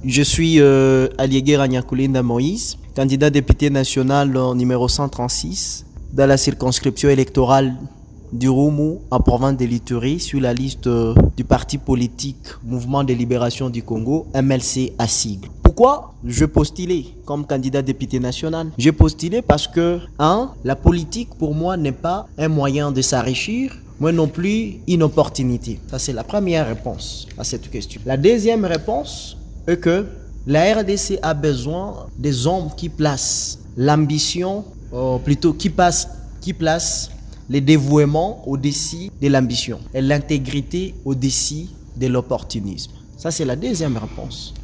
Je suis Aliégué Ragnakulinda Moïse, candidat député national numéro 136 dans la circonscription électorale du Roumu en province de l'Ituri sur la liste du parti politique Mouvement de Libération du Congo, MLC à sigle. Pourquoi je postulais comme candidat député national? J'ai postulé parce que, la politique pour moi n'est pas un moyen de s'enrichir, mais non plus une opportunité. Ça, c'est la première réponse à cette question. La deuxième réponse est que la RDC a besoin des hommes qui placent l'ambition, qui placent le dévouement au-dessus de l'ambition et l'intégrité au-dessus de l'opportunisme. Ça, c'est la deuxième réponse.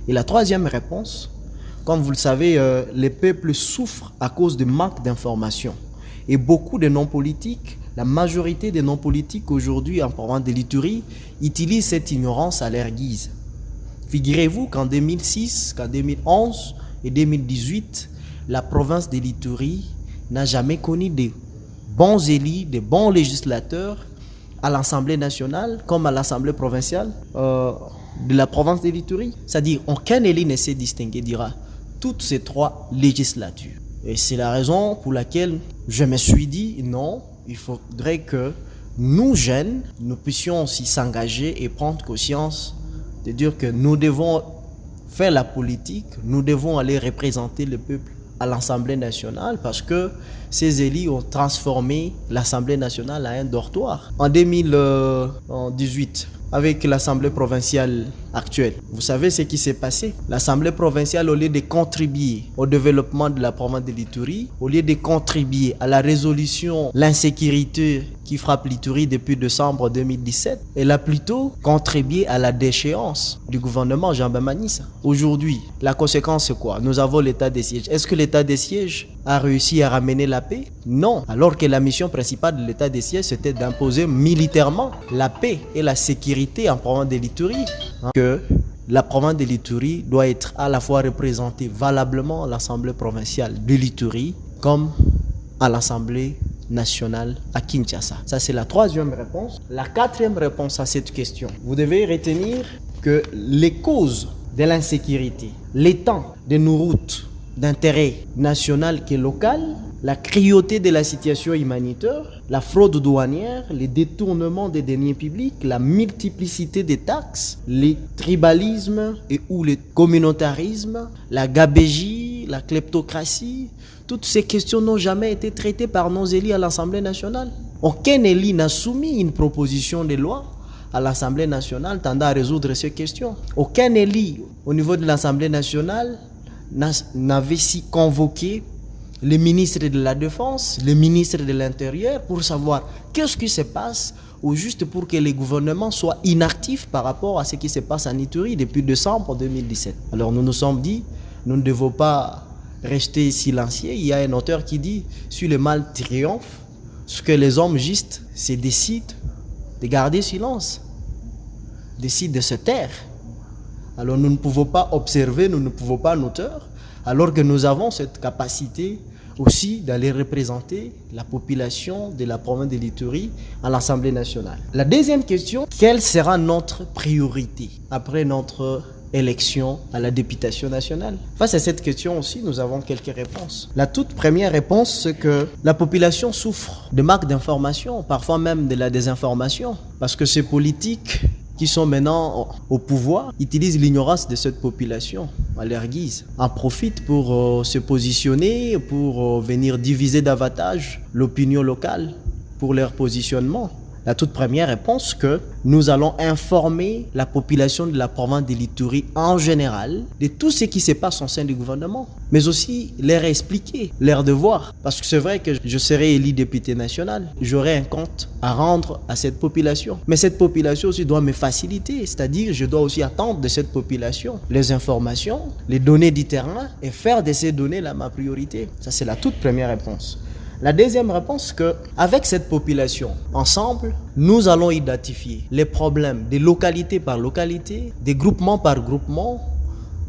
Et la troisième réponse, comme vous le savez, les peuples souffrent à cause de manque d'information. Et beaucoup de non-politiques, la majorité des non-politiques aujourd'hui en province de l'Ituri, utilisent cette ignorance à leur guise. Figurez-vous qu'en 2006, qu'en 2011 et 2018, la province de l'Ituri n'a jamais connu de bons élus, de bons législateurs à l'Assemblée nationale comme à l'Assemblée provinciale de la province de l'Ituri. C'est-à-dire, aucun élu ne s'est distingué, dira, toutes ces trois législatures. Et c'est la raison pour laquelle je me suis dit, non, il faudrait que nous, jeunes, nous puissions aussi s'engager et prendre conscience de dire que nous devons faire la politique, nous devons aller représenter le peuple à l'Assemblée nationale parce que ces élus ont transformé l'Assemblée nationale en un dortoir. En 2018, avec l'Assemblée provinciale actuelle, vous savez ce qui s'est passé? L'Assemblée provinciale, au lieu de contribuer au développement de la province de l'Ituri, au lieu de contribuer à la résolution de l'insécurité qui frappe l'Ituri depuis décembre 2017, elle a plutôt contribué à la déchéance du gouvernement Jean Bemba-Gnissa. Aujourd'hui, la conséquence c'est quoi? Nous avons l'état de siège. Est-ce que l'état de siège a réussi à ramener la paix? Non. Alors que la mission principale de l'état de siège, c'était d'imposer militairement la paix et la sécurité en province de l'Ituri. Que la province de l'Ituri doit être à la fois représentée valablement à l'Assemblée provinciale de l'Ituri comme à l'Assemblée nationale à Kinshasa. Ça, c'est la troisième réponse. La quatrième réponse à cette question, vous devez retenir que les causes de l'insécurité, l'étang de nos routes d'intérêt national et local, la cruauté de la situation humanitaire, la fraude douanière, les détournements des deniers publics, la multiplicité des taxes, le tribalisme et ou le communautarisme, la gabégie, la kleptocratie, toutes ces questions n'ont jamais été traitées par nos élus à l'Assemblée nationale. Aucun élu n'a soumis une proposition de loi à l'Assemblée nationale tendant à résoudre ces questions. Aucun élu au niveau de l'Assemblée nationale n'avait si convoqué le ministre de la Défense, le ministre de l'Intérieur pour savoir qu'est-ce qui se passe ou juste pour que les gouvernements soient inactifs par rapport à ce qui se passe en Ituri depuis décembre 2017. Alors nous nous sommes dit, nous ne devons pas rester silencieux. Il y a un auteur qui dit, si le mal triomphe, ce que les hommes justes se décident de garder silence, décident de se taire. Alors nous ne pouvons pas observer, nous ne pouvons pas nous taire, alors que nous avons cette capacité aussi d'aller représenter la population de la province de l'Ituri à l'Assemblée nationale. La deuxième question, quelle sera notre priorité après notre élection à la députation nationale? Face à cette question aussi, nous avons quelques réponses. La toute première réponse, c'est que la population souffre de manque d'information, parfois même de la désinformation, parce que ces politiques qui sont maintenant au pouvoir utilisent l'ignorance de cette population à leur guise, en profitent pour se positionner, pour venir diviser davantage l'opinion locale pour leur positionnement. La toute première réponse, que nous allons informer la population de la province de l'Ituri en général de tout ce qui se passe au sein du gouvernement, mais aussi leur expliquer leurs devoirs. Parce que c'est vrai que je serai élu député national, j'aurai un compte à rendre à cette population. Mais cette population aussi doit me faciliter, c'est-à-dire je dois aussi attendre de cette population les informations, les données du terrain et faire de ces données-là ma priorité. Ça, c'est la toute première réponse. La deuxième réponse, que avec cette population, ensemble, nous allons identifier les problèmes de localité par localité, de groupement par groupement,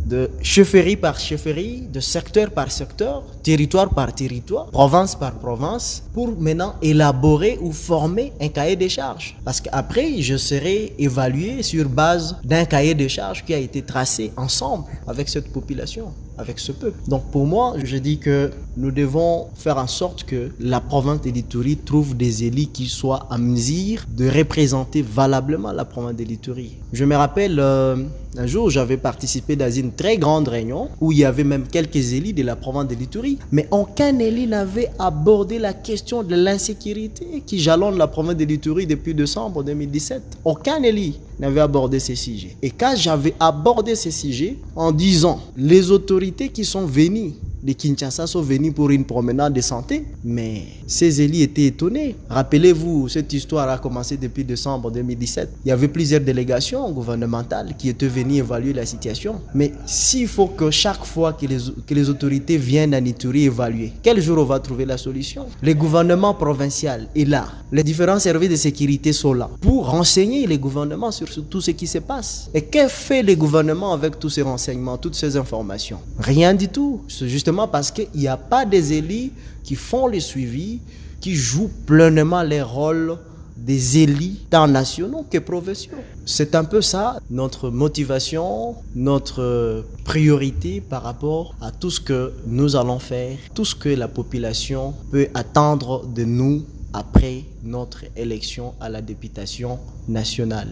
de chefferie par chefferie, de secteur par secteur, territoire par territoire, province par province, pour maintenant élaborer ou former un cahier des charges. Parce qu'après, je serai évalué sur base d'un cahier des charges qui a été tracé ensemble avec cette population, avec ce peuple. Donc pour moi, je dis que nous devons faire en sorte que la province de l'Ituri trouve des élus qui soient à mesure de représenter valablement la province de l'Ituri. Je me rappelle, un jour, j'avais participé dans une très grande réunion où il y avait même quelques élus de la province de l'Ituri, mais aucun élu n'avait abordé la question de l'insécurité qui jalonne la province de l'Ituri depuis décembre 2017. Aucun élu n'avait abordé ces sujets. Et quand j'avais abordé ces sujets en disant les autorités qui sont venues de Kinshasa sont venus pour une promenade de santé, mais ces élus étaient étonnés. Rappelez-vous, cette histoire a commencé depuis décembre 2017. Il y avait plusieurs délégations gouvernementales qui étaient venues évaluer la situation. Mais s'il faut que chaque fois que les autorités viennent à Ituri évaluer, quel jour on va trouver la solution? Le gouvernement provincial est là. Les différents services de sécurité sont là pour renseigner les gouvernements sur tout ce qui se passe. Et que fait le gouvernement avec tous ces renseignements, toutes ces informations? Rien du tout. C'est justement parce qu'il n'y a pas des élus qui font le suivi, qui jouent pleinement les rôles des élus tant nationaux que provinciaux. C'est un peu ça notre motivation, notre priorité par rapport à tout ce que nous allons faire, tout ce que la population peut attendre de nous après notre élection à la députation nationale.